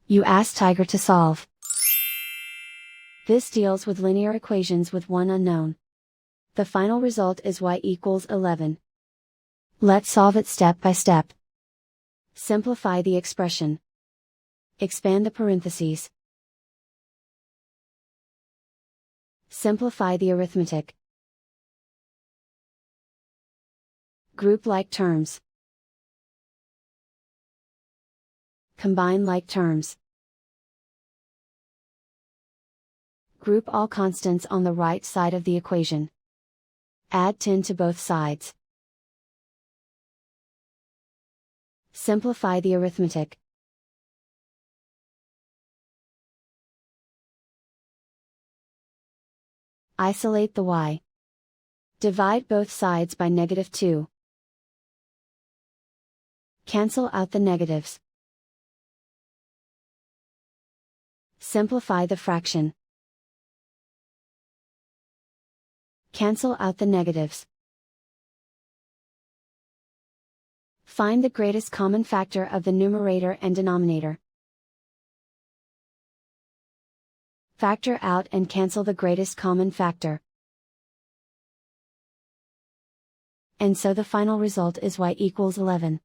You ask Tiger to solve. This deals with linear equations with one unknown. The final result is y equals 11. Let's solve it step by step. Simplify the expression. Expand the parentheses. Simplify the arithmetic. Group like terms. Combine like terms. Group all constants on the right side of the equation. Add 10 to both sides. Simplify the arithmetic. Isolate the y. Divide both sides by -2. Cancel out the negatives. Simplify the fraction. Cancel out the negatives. Find the greatest common factor of the numerator and denominator. Factor out and cancel the greatest common factor. And so the final result is y equals 11.